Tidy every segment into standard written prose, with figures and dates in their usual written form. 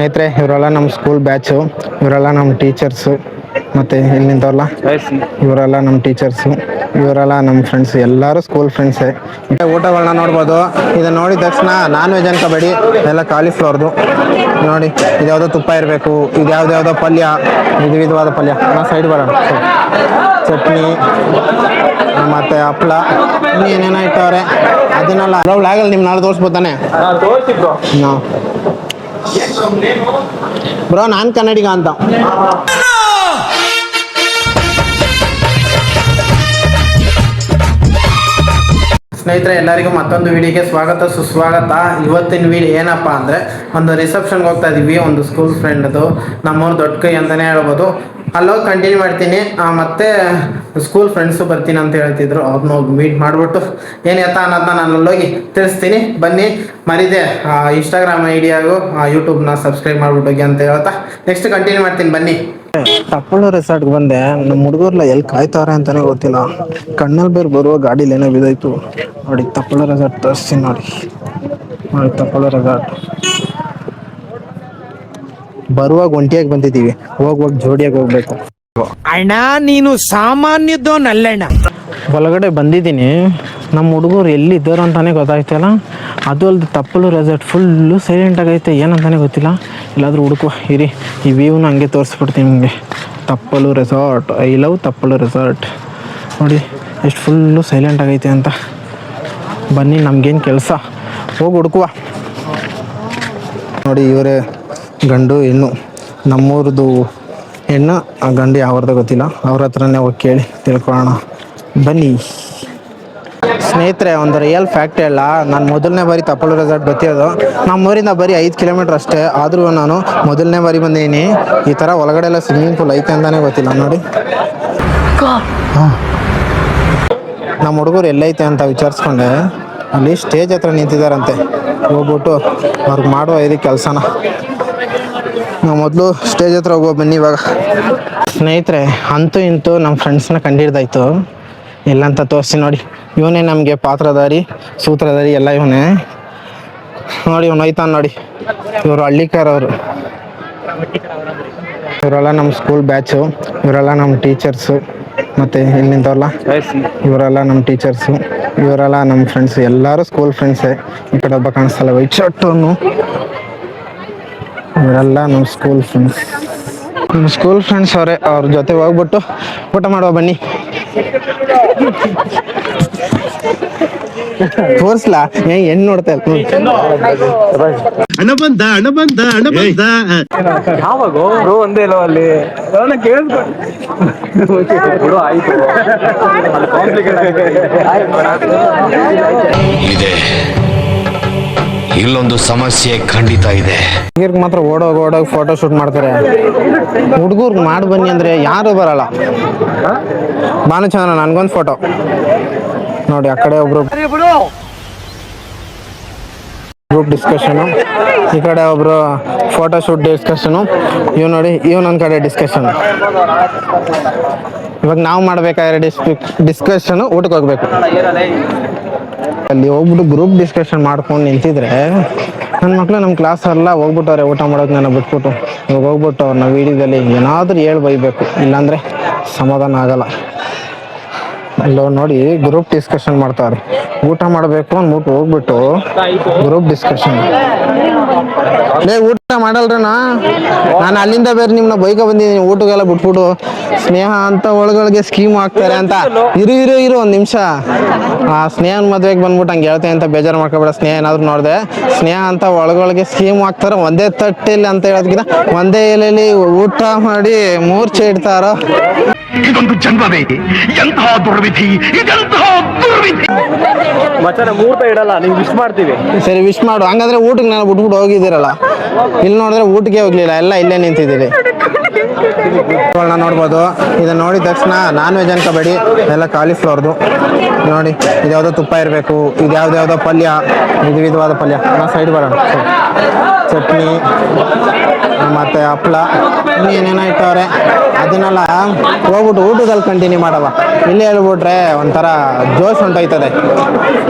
ಸ್ನೇಹಿತರೆ, ಇವರೆಲ್ಲ ನಮ್ಮ ಸ್ಕೂಲ್ ಬ್ಯಾಚು, ಇವರೆಲ್ಲ ನಮ್ಮ ಟೀಚರ್ಸು. ಮತ್ತು ಇಲ್ಲಿ ನಿಂತವ್ರಲ್ಲ, ಇವರೆಲ್ಲ ನಮ್ಮ ಟೀಚರ್ಸು, ಇವರೆಲ್ಲ ನಮ್ಮ ಫ್ರೆಂಡ್ಸ್, ಎಲ್ಲರೂ ಸ್ಕೂಲ್ ಫ್ರೆಂಡ್ಸೇ. ಊಟಗಳನ್ನ ನೋಡ್ಬೋದು. ಇದನ್ನು ನೋಡಿದ ತಕ್ಷಣ ನಾನ್ ವೆಜ್ ಅನ್ಕೋಬೇಡಿ, ಎಲ್ಲ ಕಾಲಿಫ್ಲವರ್ದು ನೋಡಿ. ಇದ್ಯಾವುದೋ ತುಪ್ಪ ಇರಬೇಕು, ಇದು ಯಾವುದ್ಯಾವುದೋ ಪಲ್ಯ, ವಿಧವಾದ ಪಲ್ಯ. ಸೈಡ್ ಬರೋಣ. ಚಟ್ನಿ ಮತ್ತು ಹಪ್ಪಳ, ಇನ್ನೂ ಏನೇನೋ ಇಟ್ಟವ್ರೆ. ಅದನ್ನೆಲ್ಲ ಆಗಲ್ಲ, ನಿಮ್ಮ ನಾಳೆ ತೋರಿಸ್ಬೋದಾನೆ. ಹಾಂ ಬ್ರೋ, ನಾನು ಕನ್ನಡಿಗ ಅಂತ. ಸ್ನೇಹಿತರೆ, ಎಲ್ಲರಿಗೂ ಮತ್ತೊಂದು ವಿಡಿಯೋಗೆ ಸ್ವಾಗತ ಸುಸ್ವಾಗತ. ಇವತ್ತಿನ ವಿಡಿಯೋ ಏನಪ್ಪ ಅಂದರೆ, ಒಂದು ರಿಸೆಪ್ಷನ್ಗೆ ಹೋಗ್ತಾ ಇದ್ದೀವಿ. ಒಂದು ಸ್ಕೂಲ್ ಫ್ರೆಂಡ್ದು, ನಮ್ಮವ್ರು ದೊಡ್ಡ ಕೈ ಅಂತಲೇ ಹೇಳ್ಬೋದು. ಅಲ್ಲೋಗಿ ಕಂಟಿನ್ಯೂ ಮಾಡ್ತೀನಿ. ಮತ್ತು ಸ್ಕೂಲ್ ಫ್ರೆಂಡ್ಸು ಬರ್ತೀನಿ ಅಂತ ಹೇಳ್ತಿದ್ರು. ಅವ್ರನ್ನ ಹೋಗಿ ಮೀಟ್ ಮಾಡಿಬಿಟ್ಟು ಏನು ಎತ್ತ ಅನ್ನೋದನ್ನ ನಾನು ಅಲ್ಲೋಗಿ ತಿಳಿಸ್ತೀನಿ. ಬನ್ನಿ. ಮರಿದೆ ಇನ್ಸ್ಟಾಗ್ರಾಮ್ ಐಡಿಯಾಗೂ ಯೂಟ್ಯೂಬ್ನ ಸಬ್ಸ್ಕ್ರೈಬ್ ಮಾಡಿಬಿಟ್ಟು ಹೋಗಿ ಅಂತ ಹೇಳ್ತಾ ನೆಕ್ಸ್ಟ್ ಕಂಟಿನ್ಯೂ ಮಾಡ್ತೀನಿ. ಬನ್ನಿ. ತಪ್ಪಳ ರೆಸಾರ್ಟ್ಗೆ ಬಂದೆ. ನಮ್ಮ ಹುಡುಗರ್ಲ ಎಲ್ಲಿ ಕಾಯ್ತಾವ್ರೆ ಅಂತಾನೆ ಗೊತ್ತಿಲ್ಲ. ಕಣ್ಣಲ್ಲಿ ಬೇರೆ ಬರುವ ಗಾಡೀಲಿ ಏನೋ ಬಿದ್ದೋಯ್ತು ನೋಡಿ. ತಪ್ಪಳ ರೆಸಾರ್ಟ್ ತೋರಿಸ್ತೀನಿ ನೋಡಿ. ತಪ್ಪಳ ರೆಸಾರ್ಟ್ ಬರುವಾಗ ಒಂಟಿಯಾಗಿ ಬಂದಿದ್ದೀವಿ, ಹೋಗುವಾಗ ಜೋಡಿಯಾಗಿ ಹೋಗ್ಬೇಕು. ಅಣ್ಣ, ನೀನು ಸಾಮಾನ್ಯದೋನಲ್ಲಣ್ಣ. ಒಳಗಡೆ ಬಂದಿದ್ದೀನಿ. ನಮ್ಮ ಹುಡುಗರು ಎಲ್ಲಿದ್ದಾರೆ ಅಂತಾನೆ ಗೊತ್ತಾಯ್ತಲ್ಲ. ಅದು ಅಲ್ಲದೆ ತಪ್ಪಲು ರೆಸಾರ್ಟ್ ಫುಲ್ಲು ಸೈಲೆಂಟ್ ಆಗೈತೆ, ಏನಂತಾನೆ ಗೊತ್ತಿಲ್ಲ. ಎಲ್ಲಾದರೂ ಹುಡುಕುವ ಇರಿ. ಈ ವ್ಯೂನ ಹಂಗೆ ತೋರಿಸ್ಬಿಡ್ತೀನಿ ನಿಮಗೆ. ತಪ್ಪಲು ರೆಸಾರ್ಟ್, ಐ ಲವ್ ತಪ್ಪಲು ರೆಸಾರ್ಟ್ ನೋಡಿ ಎಷ್ಟು ಫುಲ್ಲು ಸೈಲೆಂಟ್ ಆಗೈತೆ ಅಂತ. ಬನ್ನಿ, ನಮಗೇನು ಕೆಲಸ, ಹೋಗಿ ಹುಡುಕುವ. ನೋಡಿ, ಇವರೇ ಗಂಡು ಹೆಣ್ಣು. ನಮ್ಮೂರದು ಹೆಣ್ಣು, ಆ ಗಂಡು ಯಾವ್ದು ಗೊತ್ತಿಲ್ಲ. ಅವ್ರ ಹತ್ರನೇ ಹೋಗಿ ಕೇಳಿ ತಿಳ್ಕೊಳ್ಳೋಣ. ಬನ್ನಿ. ಸ್ನೇಹಿತರೆ, ಒಂದು ರಿಯಲ್ ಫ್ಯಾಕ್ಟ್ ಹೇಳ. ನಾನು ಮೊದಲನೇ ಬಾರಿ ತಪ್ಪಲು ರೆಸಾರ್ಟ್ ಬರ್ತಿರೋದು. ನಮ್ಮೂರಿಂದ ಬರೀ 5 ಕಿಲೋಮೀಟ್ರ್ ಅಷ್ಟೇ. ಆದರೂ ನಾನು ಮೊದಲನೇ ಬಾರಿ ಬಂದಿದ್ದೀನಿ. ಈ ಥರ ಒಳಗಡೆ ಎಲ್ಲ ಸ್ವಿಮ್ಮಿಂಗ್ ಪೂಲ್ ಐತೆ ಅಂತಲೇ ಗೊತ್ತಿಲ್ಲ ನೋಡಿ. ಹಾಂ, ನಮ್ಮ ಹುಡುಗರು ಎಲ್ಲೈತೆ ಅಂತ ವಿಚಾರಿಸ್ಕೊಂಡೆ. ಅಲ್ಲಿ ಸ್ಟೇಜ್ ಹತ್ರ ನಿಂತಿದ್ದಾರಂತೆ. ಹೋಗ್ಬಿಟ್ಟು ಅವ್ರಿಗೆ ಮಾಡುವ ಇದಕ್ಕೆ ಕೆಲಸನ. ನಾವು ಮೊದಲು ಸ್ಟೇಜ್ ಹತ್ರ ಹೋಗೋ. ಬನ್ನಿ ಇವಾಗ. ಸ್ನೇಹಿತರೆ, ಅಂತೂ ಇಂತೂ ನಮ್ಮ ಫ್ರೆಂಡ್ಸ್ನ ಕಂಡಿಡ್ದಾಯ್ತು. ಎಲ್ಲಂತ ತೋರಿಸಿ ನೋಡಿ. ಇವನೇ ನಮಗೆ ಪಾತ್ರಧಾರಿ, ಸೂತ್ರಧಾರಿ ಎಲ್ಲ ಇವನೇ ನೋಡಿ. ಇವನು ಹೋಯ್ತಾನೆ ನೋಡಿ. ಇವರು ಹಳ್ಳಿಕಾರವರು. ಇವರೆಲ್ಲ ನಮ್ಮ ಸ್ಕೂಲ್ ಬ್ಯಾಚು, ಇವರೆಲ್ಲ ನಮ್ಮ ಟೀಚರ್ಸು. ಮತ್ತು ಇಲ್ಲಿ ನಿಂತವ್ರಲ್ಲ, ಇವರೆಲ್ಲ ನಮ್ಮ ಟೀಚರ್ಸು, ಇವರೆಲ್ಲ ನಮ್ಮ ಫ್ರೆಂಡ್ಸು, ಎಲ್ಲರೂ ಸ್ಕೂಲ್ ಫ್ರೆಂಡ್ಸೇ. ಈ ಕಡೆ ಒಬ್ಬ ಕಾಣಿಸ್ತಲ್ಲ, ವೈಟ್ ಶರ್ಟನ್ನು. ಇವರೆಲ್ಲ ನಮ್ಮ ಸ್ಕೂಲ್ ಫ್ರೆಂಡ್ಸ್. ನಮ್ಮ ಸ್ಕೂಲ್ ಫ್ರೆಂಡ್ಸ್ ಅವರೇ. ಅವ್ರ ಜೊತೆ ಹೋಗ್ಬಿಟ್ಟು ಊಟ ಮಾಡುವ. ಬನ್ನಿ. ತೋರಿಸ್ಲಾ ಹೆಣ್ಣು ನೋಡ್ತಾ ಇಲ್ಲ. ಒಂದೇ ಇಲ್ಲೋ ಅಲ್ಲಿ ಇದೆ. ಇಲ್ಲೊಂದು ಸಮಸ್ಯೆ ಖಂಡಿತ ಇದೆ. ಹುಡುಗರಿಗೆ ಮಾತ್ರ ಓಡೋಗಿ ಫೋಟೋ ಶೂಟ್ ಮಾಡ್ತಾರೆ. ಹುಡುಗರ್ಗೆ ಮಾಡಿ ಬನ್ನಿ ಅಂದರೆ ಯಾರು ಬರಲ್ಲ. ಭಾನುಚಂದ್ರ, ನನಗೊಂದು ಫೋಟೋ ನೋಡಿ. ಆ ಕಡೆ ಒಬ್ರು ಗ್ರೂಪ್ ಡಿಸ್ಕಷನು, ಈ ಕಡೆ ಒಬ್ರು ಫೋಟೋ ಶೂಟ್ ಡಿಸ್ಕಷನು. ಇವ್ ನೋಡಿ, ಇವನೊಂದು ಕಡೆ ಡಿಸ್ಕಷನ್. ಇವಾಗ ನಾವು ಮಾಡ್ಬೇಕಾದ್ರೆ ಡಿಸ್ಕಷನು, ಊಟಕ್ಕೆ ಹೋಗ್ಬೇಕು. ಅಲ್ಲಿ ಹೋಗ್ಬಿಟ್ಟು ಗ್ರೂಪ್ ಡಿಸ್ಕಷನ್ ಮಾಡ್ಕೊಂಡು ನಿಂತಿದ್ರೆ ನನ್ನ ಮಕ್ಕಳು, ನಮ್ಮ ಕ್ಲಾಸ್ ಎಲ್ಲ ಹೋಗ್ಬಿಟ್ಟವ್ರೆ ಊಟ ಮಾಡೋದು. ನಾನು ಬಿಟ್ಬಿಟ್ಟು ಇವಾಗ ಹೋಗ್ಬಿಟ್ಟು ಅವ್ರನ್ನ ವೀಡಿಯೋದಲ್ಲಿ ಏನಾದರೂ ಹೇಳಿ ಬೈಬೇಕು, ಇಲ್ಲಾಂದರೆ ಸಮಾಧಾನ ಆಗಲ್ಲ. ಅಲ್ಲೋ ನೋಡಿ, ಗ್ರೂಪ್ ಡಿಸ್ಕಷನ್ ಮಾಡ್ತಾರೆ. ಊಟ ಮಾಡಬೇಕು ಅಂದ್ಬಿಟ್ಟು ಹೋಗ್ಬಿಟ್ಟು ಗ್ರೂಪ್ ಡಿಸ್ಕಷನ್. ಊಟ ಮಾಡಲ್ರಣ್ಣ, ನಾನು ಅಲ್ಲಿಂದ ಬೇರೆ ನಿಮ್ಮನ್ನ ಬೈಕ ಬಂದಿದ್ದೀನಿ. ಊಟಕ್ಕೆಲ್ಲ ಬಿಟ್ಬಿಟ್ಟು ಸ್ನೇಹ ಅಂತ ಒಳಗೊಳಗೆ ಸ್ಕೀಮ್ ಹಾಕ್ತಾರೆ ಅಂತ. ಇರು ಒಂದು ನಿಮಿಷ. ಆ ಸ್ನೇಹನ ಮದುವೆಗೆ ಬಂದ್ಬಿಟ್ಟು ಹಂಗೆ ಹೇಳ್ತೇನೆ ಅಂತ ಬೇಜಾರು ಮಾಡ್ಕೊಬೇಡ. ಸ್ನೇಹ ಏನಾದ್ರು ನೋಡಿದೆ, ಸ್ನೇಹ ಅಂತ ಒಳಗೊಳಗೆ ಸ್ಕೀಮ್ ಹಾಕ್ತಾರೆ. ಒಂದೇ ತಟ್ಟೆಲಿ ಅಂತ ಹೇಳೋದಕ್ಕಿಂತ ಒಂದೇ ಎಲೆಯಲ್ಲಿ ಊಟ ಮಾಡಿ ಮೂರ್ಛೆ ಇಡ್ತಾರೋ. ಇದೊಂದು ಜನ್ಮವೇ, ಎಂತಹ ದುರ್ವಿಧಿ, ಇದೆಂತಹ ದುರ್ವಿಧಿ. ಮಚ್ಚನ ಮುಹೂರ್ತ ಇಡಲ್ಲ, ನೀವು ವಿಶ್ ಮಾಡ್ತೀವಿ. ಸರಿ, ವಿಶ್ ಮಾಡು. ಹಂಗಂದ್ರೆ ಊಟಕ್ಕೆ ನಾನು ಬಿಟ್ಬಿಟ್ಟು ಹೋಗಿದ್ದೀರಲ್ಲ. ಇಲ್ಲಿ ನೋಡಿದ್ರೆ ಊಟಕ್ಕೆ ಹೋಗ್ಲಿಲ್ಲ, ಎಲ್ಲ ಇಲ್ಲೇ ನಿಂತಿದ್ದೀರಿ. ನೋಡ್ಬೋದು. ಇದನ್ನ ನೋಡಿದ ತಕ್ಷಣ ನಾನ್ ವೆಜ್ ಅನ್ಕೋಬೇಡಿ, ಎಲ್ಲ ಕಾಲಿಫ್ಲವರ್ದು ನೋಡಿ. ಇದ್ಯಾವುದೋ ತುಪ್ಪ ಇರಬೇಕು, ಇದು ಯಾವುದ್ಯಾವುದೋ ಪಲ್ಯ, ವಿಧವಾದ ಪಲ್ಯ. ಸೈಡ್ ಬರೋಣ. ಚಟ್ನಿ ಮತ್ತು ಹಪ್ಳ ಏನೇನೋ ಇಟ್ಟವ್ರೆ. ಅದನ್ನೆಲ್ಲ ಹೋಗ್ಬಿಟ್ಟು ಊಟದಲ್ಲಿ ಕಂಟಿನ್ಯೂ ಮಾಡವ. ಇಲ್ಲೇ ಹೇಳ್ಬಿಟ್ರೆ ಒಂಥರ ಜೋಶ್ ಹೊಂಟೋಯ್ತದೆ.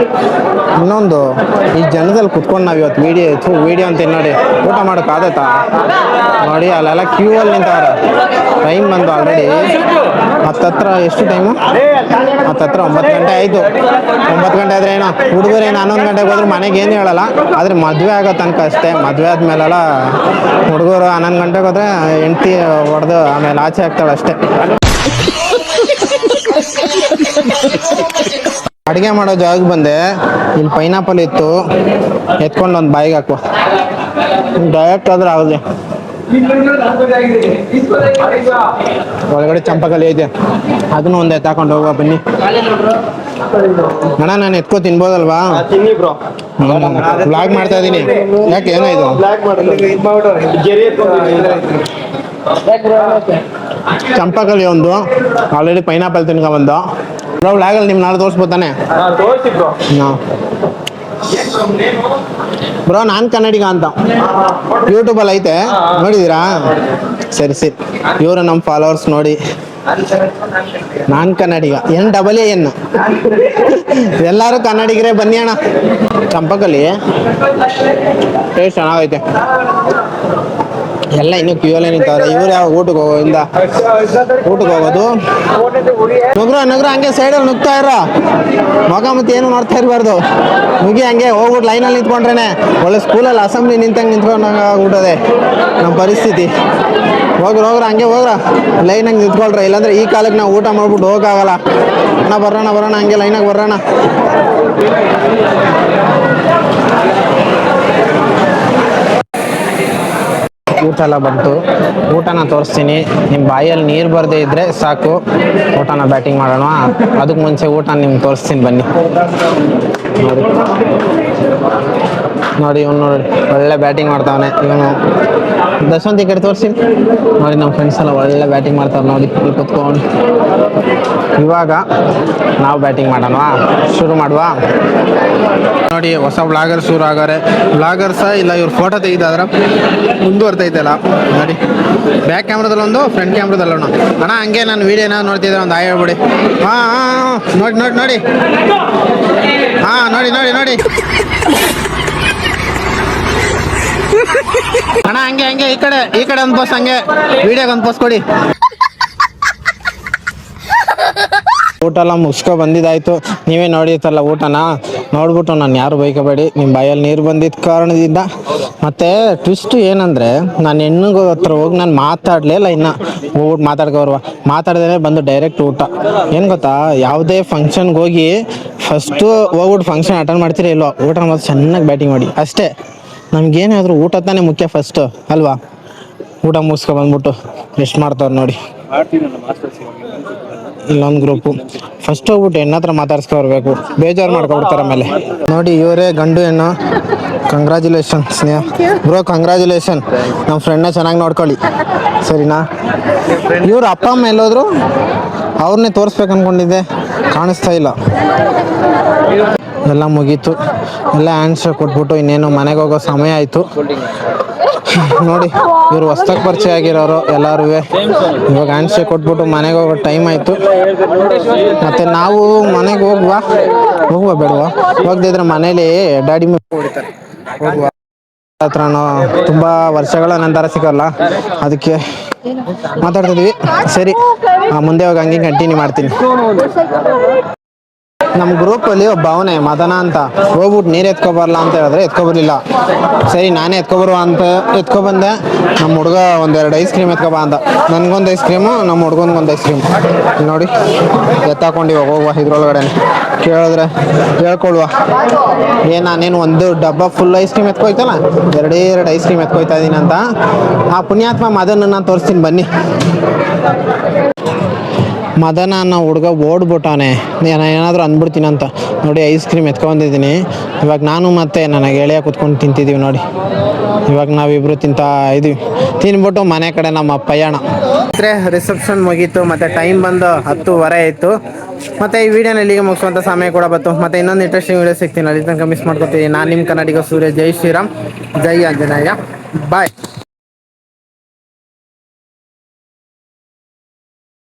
ಇನ್ನೊಂದು ಈ ಜನದಲ್ಲಿ ಕುತ್ಕೊಂಡು ನಾವು ಇವತ್ತು ವೀಡಿಯೋ ಅಂತ ನೋಡಿ ಊಟ ಮಾಡೋಕ್ಕಾಗತ್ತಾ ನೋಡಿ. ಅಲ್ಲೆಲ್ಲ ಕ್ಯೂ ಅಲ್ಲಿ ನಿಂತವ್ರೆ. ಟೈಮ್ ಬಂದು ಆಲ್ರೆಡಿ ಹತ್ತತ್ರ ಎಷ್ಟು ಟೈಮು? ಹತ್ತತ್ರ 9 ಗಂಟೆ ಆಯಿತು. 9 ಗಂಟೆ ಆದರೆ ಏನೋ ಹುಡುಗರೇನು 11 ಗಂಟೆಗೆ ಹೋದ್ರೆ ಮನೆಗೆ ಏನು ಹೇಳಲ್ಲ. ಆದರೆ ಮದುವೆ ಆಗೋ ತನಕ ಅಷ್ಟೇ. ಮದುವೆ ಆದಮೇಲೆಲ್ಲ ಹುಡುಗರು 11 ಗಂಟೆಗೆ ಹೋದ್ರೆ ಹೆಂಡ್ತಿ ಹೊಡೆದು ಆಮೇಲೆ ಆಚೆ ಆಗ್ತಾಳೆ ಅಷ್ಟೇ. ಅಡುಗೆ ಮಾಡೋ ಜಾಗಕ್ಕೆ ಬಂದೆ. ಇಲ್ಲಿ ಪೈನಾಪಲ್ ಇತ್ತು, ಎತ್ಕೊಂಡು ಒಂದು ಬಾಯಿಗೆ ಹಾಕುವ. ಡೈರೆಕ್ಟ್ ಆದ್ರೆ ಆಗುತ್ತೆ. ಒಳಗಡೆ ಚಂಪಕಲಿ ಐತೆ, ಅದನ್ನು ಒಂದು ಎತ್ತಾಕೊಂಡು ಹೋಗುವ ಬನ್ನಿ. ಅಣ್ಣ ನಾನು ಎತ್ಕೋ ತಿನ್ಬೋದಲ್ವಾ? ಬ್ಲಾಗ್ ಮಾಡ್ತಾ ಇದ್ದೀನಿ. ಯಾಕೆ ಏನೋ ಇದು ಚಂಪಕಲಿ ಒಂದು ಆಲ್ರೆಡಿ ಪೈನಾಪಲ್ ತಿನ್ಕೊಂಡ್ಬಂದು ಬ್ರೋ. ಬ್ಲಾಗಲ್ಲಿ ನಿಮ್ಮ ನಾಳೆ ತೋರಿಸ್ಬೋತಾನೆ ಬ್ರೋ? ನಾನು ಕನ್ನಡಿಗ ಅಂತ ಯೂಟ್ಯೂಬಲ್ಲಿ ಐತೆ, ನೋಡಿದ್ದೀರಾ? ಸರಿ ಸರಿ, ಇವರು ನಮ್ಮ ಫಾಲೋವರ್ಸ್ ನೋಡಿ. ನಾನು ಕನ್ನಡಿಗ, NAAN. ಎಲ್ಲರೂ ಕನ್ನಡಿಗರೇ, ಬನ್ನಿ ಅಣ್ಣ. ಚಂಪಕಲಿ ಟೇಸ್ಟ್ ಚೆನ್ನಾಗೈತೆ. ಎಲ್ಲ ಇನ್ನೂ ಕ್ಯೂ ಅಲ್ಲೇ ನಿಂತವ್ರೆ. ಇವ್ರು ಯಾವ ಊಟಕ್ಕೆ ಹೋಗೋದು? ನಗ್ರ ಹಂಗೆ ಸೈಡಲ್ಲಿ ನುಗ್ತಾ ಇರೋ ಮಗ, ಮತ್ತೆ ಏನು ಮಾಡ್ತಾ ಇರಬಾರ್ದು. ನುಗ್ಗಿ ಹಂಗೆ ಹೋಗ್ಬಿಟ್ಟು ಲೈನಲ್ಲಿ ನಿಂತ್ಕೊಂಡ್ರೇನೆ ಒಳ್ಳೆ ಸ್ಕೂಲಲ್ಲಿ ಅಸೆಂಬ್ಲಿ ನಿಂತಂಗೆ ನಿಂತ್ಕೊಂಡಂಗೆ ಆಗ್ಬಿಟ್ಟದೆ ನಮ್ಮ ಪರಿಸ್ಥಿತಿ. ಹೋಗ್ರ ಹಂಗೆ ಹೋಗ್ರ, ಲೈನಾಗಿ ನಿಂತ್ಕೊಳ್ರ. ಇಲ್ಲಾಂದ್ರೆ ಈ ಕಾಲಕ್ಕೆ ನಾವು ಊಟ ಮಾಡ್ಬಿಟ್ಟು ಹೋಗೋಕ್ಕಾಗಲ್ಲ. ಅಣ್ಣ ಬರೋಣ ಹಂಗೆ ಲೈನಾಗಿ ಬರೋಣ. ಊಟ ಎಲ್ಲ ಬಂತು. ಊಟನ ತೋರಿಸ್ತೀನಿ. ನಿಮ್ಮ ಬಾಯಲ್ಲಿ ನೀರು ಬರದೇ ಇದ್ದರೆ ಸಾಕು, ಊಟನ ಬ್ಯಾಟಿಂಗ್ ಮಾಡೋಣ. ಅದಕ್ಕೆ ಮುಂಚೆ ಊಟ ನಿಮ್ಗೆ ತೋರಿಸ್ತೀನಿ ಬನ್ನಿ. ನೋಡಿ ಇವನು ನೋಡಿ ಒಳ್ಳೆ ಬ್ಯಾಟಿಂಗ್ ಮಾಡ್ತಾವನೆ ಇವನು. ದಶವಂತ್ ಈ ಕಡೆ ತೋರಿಸಿ. ನೋಡಿ ನಮ್ಮ ಫ್ರೆಂಡ್ಸ್ ಎಲ್ಲ ಒಳ್ಳೆ ಬ್ಯಾಟಿಂಗ್ ಮಾಡ್ತಾವೆ ನೋಡಿ ಇಲ್ಲಿ ಕುತ್ಕೊಂಡು. ಇವಾಗ ನಾವು ಬ್ಯಾಟಿಂಗ್ ಮಾಡೋಣ, ಶುರು ಮಾಡುವ. ನೋಡಿ ಹೊಸ ಬ್ಲಾಗರ್ ಶುರು ಆಗಾರೆ. ಬ್ಲಾಗರ್ಸ ಇಲ್ಲ ಇವ್ರು ಫೋಟೋ ತೆಗೆದಾದ್ರೆ ಮುಂದುವರ್ತೈತಲ್ಲ ನೋಡಿ. ಬ್ಯಾಕ್ ಕ್ಯಾಮ್ರಾದಲ್ಲಿ ಒಂದು, ಫ್ರಂಟ್ ಕ್ಯಾಮ್ರಾದಲ್ಲಿ ಒಂದು. ಅಣ್ಣ ಹಂಗೆ ನಾನು ವೀಡಿಯೋನ ನೋಡ್ತಿದ್ದೆ, ಒಂದು ಹೇಳ್ಬಿಡಿ. ನೋಡಿ ನೋಡಿ ಅಣ್ಣ ಹಂಗೆ ಈ ಕಡೆ ಒಂದು ಪೋಸ್ಟ್, ಹಂಗೆ ವಿಡಿಯೋಗೆ ಒಂದು ಪೋಸ್ಟ್ ಕೊಡಿ. ಊಟ ಎಲ್ಲ ಮುಗಿಸ್ಕೊ ಬಂದಿದ್ದಾಯ್ತು. ನೀವೇ ನೋಡಿತ್ತಲ್ಲ ಊಟನ. ನೋಡ್ಬಿಟ್ಟು ನಾನು ಯಾರು ಬೈಕಬೇಡಿ, ನಿಮ್ಮ ಬಾಯಲ್ಲಿ ನೀರು ಬಂದಿದ್ದ ಕಾರಣದಿಂದ. ಮತ್ತು ಟ್ವಿಸ್ಟ್ ಏನಂದರೆ, ನಾನು ಹೆಣ್ಣಿಗೆ ಹತ್ರ ಹೋಗಿ ನಾನು ಮಾತಾಡಲೇ ಇಲ್ಲ. ಇನ್ನು ಹೋಗ್ಬಿಟ್ಟು ಮಾತಾಡ್ದೇ ಬಂದು ಡೈರೆಕ್ಟ್ ಊಟ. ಏನು ಗೊತ್ತಾ, ಯಾವುದೇ ಫಂಕ್ಷನ್ಗೆ ಹೋಗಿ ಫಸ್ಟು ಹೋಗ್ಬಿಟ್ಟು ಫಂಕ್ಷನ್ ಅಟೆಂಡ್ ಮಾಡ್ತೀರಿ ಇಲ್ವೋ, ಊಟ ಮತ್ತು ಚೆನ್ನಾಗಿ ಬ್ಯಾಟಿಂಗ್ ಮಾಡಿ ಅಷ್ಟೇ. ನಮಗೇನಾದರೂ ಊಟ ತಾನೇ ಮುಖ್ಯ ಫಸ್ಟು ಅಲ್ವಾ? ಊಟ ಮುಗಿಸ್ಕೊ ಬಂದ್ಬಿಟ್ಟು ರೆಸ್ಟ್ ಮಾಡ್ತಾವ್ರು ನೋಡಿ. ಇಲ್ಲೊಂದು ಗ್ರೂಪು ಫಸ್ಟ್ ಹೋಗ್ಬಿಟ್ಟು ಹೆಣ್ಣು ಹತ್ರ ಮಾತಾಡ್ಸ್ಕೊಬರ್ಬೇಕು, ಬೇಜಾರು ಮಾಡ್ಕೊಬಿಡ್ತಾರೆ ಆಮೇಲೆ. ನೋಡಿ ಇವರೇ ಗಂಡು ಹೆಣ್ಣು. ಕಂಗ್ರ್ಯಾಚುಲೇಷನ್ ಸ್ನೇಹ ಬ್ರೋ, ಕಂಗ್ರ್ಯಾಚುಲೇಷನ್. ನಮ್ಮ ಫ್ರೆಂಡ್ನ ಚೆನ್ನಾಗಿ ನೋಡ್ಕೊಳ್ಳಿ ಸರಿನಾ? ಇವ್ರ ಅಪ್ಪ ಅಮ್ಮ ಎಲ್ಲೋದ್ರು? ಅವ್ರನ್ನೇ ತೋರಿಸ್ಬೇಕು ಅಂದ್ಕೊಂಡಿದ್ದೆ, ಕಾಣಿಸ್ತಾ ಇಲ್ಲ. ಎಲ್ಲ ಮುಗೀತು, ಎಲ್ಲ ಆನ್ಸರ್ ಕೊಟ್ಬಿಟ್ಟು ಇನ್ನೇನು ಮನೆಗೆ ಹೋಗೋ ಸಮಯ ಆಯಿತು. ನೋಡಿ ಇವರು ಹೊಸ್ದಾಗಿ ಪರಿಚಯ ಆಗಿರೋರು ಎಲ್ಲರೂ. ಇವಾಗ ಆನ್ಸರ್ ಕೊಟ್ಬಿಟ್ಟು ಮನೆಗೆ ಹೋಗೋ ಟೈಮ್ ಆಯಿತು. ಮತ್ತು ನಾವು ಮನೆಗೆ ಹೋಗುವ ಬೇಡವಾ? ಹೋಗದಿದ್ರೆ ಮನೇಲಿ ಡ್ಯಾಡಿ ಹೊಡಿತಾರೆ. ಹೋಗುವ ಹತ್ರನೂ ತುಂಬ ವರ್ಷಗಳ ನಂತರ ಸಿಗೋಲ್ಲ, ಅದಕ್ಕೆ ಮಾತಾಡ್ತಿದ್ವಿ. ಸರಿ, ಮುಂದೆ ಹೋಗಿ ಹಂಗೆ ಕಂಟಿನ್ಯೂ ಮಾಡ್ತೀನಿ. ನಮ್ಮ ಗ್ರೂಪಲ್ಲಿ ಒಬ್ಬ ಅವನೇ ಮದನ ಅಂತ, ಹೋಗ್ಬಿಟ್ಟು ನೀರು ಎತ್ಕೊಬರಲ್ಲ ಅಂತ ಹೇಳಿದ್ರೆ ಎತ್ಕೊಬರ್ಲಿಲ್ಲ. ಸರಿ ನಾನೇ ಎತ್ಕೊಬಂದೆ. ನಮ್ಮ ಹುಡುಗ ಒಂದೆರಡು ಐಸ್ ಕ್ರೀಮ್ ಎತ್ಕೊಬ ಅಂದ. ನನಗೊಂದು ಐಸ್ ಕ್ರೀಮು, ನಮ್ಮ ಹುಡುಗನಿಗೊಂದು ಐಸ್ ಕ್ರೀಮ್. ನೋಡಿ ಎತ್ತಾಕೊಂಡಿವ, ಹೋಗುವ ಇದ್ರೊಳಗಡೆ ಕೇಳಿದ್ರೆ ಹೇಳ್ಕೊಳ್ವ. ನಾನೇನು ಒಂದು ಡಬ್ಬ ಫುಲ್ ಐಸ್ ಕ್ರೀಮ್ ಎತ್ಕೊಯ್ತಲ್ಲ, ಎರಡು ಐಸ್ ಕ್ರೀಮ್ ಎತ್ಕೊಯ್ತಾ ಇದ್ದೀನಿ ಅಂತ. ಆ ಪುಣ್ಯಾತ್ಮ ಮದನನ್ನು ತೋರಿಸ್ತೀನಿ ಬನ್ನಿ. ಮದನ ಅನ್ನೋ ಹುಡುಗ ಓಡ್ಬಿಟ್ಟಾನೆ, ಏನಾದರೂ ಅಂದ್ಬಿಡ್ತೀನಿ ಅಂತ. ನೋಡಿ ಐಸ್ ಕ್ರೀಮ್ ಎತ್ಕೊಂಡಿದ್ದೀನಿ. ಇವಾಗ ನಾನು ಮತ್ತು ನನ್ನ ಗೆಳೆಯ ಕೂತ್ಕೊಂಡು ತಿಂತಿದ್ದೀವಿ ನೋಡಿ. ಇವಾಗ ನಾವಿಬ್ಬರು ತಿನ್ಬಿಟ್ಟು ಮನೆ ಕಡೆ ನಮ್ಮ ಪಯಣ. ರಿಸೆಪ್ಷನ್ ಮುಗೀತು, ಮತ್ತು ಟೈಮ್ ಬಂದು 10:15 ಆಯಿತು. ಮತ್ತು ಈ ವಿಡಿಯೋನ ಇಲ್ಲಿಗೆ ಮುಗಿಸುವಂಥ ಸಮಯ ಕೂಡ ಬಂತು. ಮತ್ತು ಇನ್ನೊಂದು ಇಂಟ್ರೆಸ್ಟಿಂಗ್ ವಿಡಿಯೋ ಸಿಗ್ತೀನಿ, ಅಲ್ಲಿ ತನಕ ಮಿಸ್ ಮಾಡ್ಕೊತೀನಿ. ನಾನು ನಿಮ್ಮ ಕನ್ನಡಿಗ ಸೂರ್ಯ. ಜೈ ಶ್ರೀರಾಮ್, ಜೈ ಆಂಜನೇಯ, ಬಾಯ್.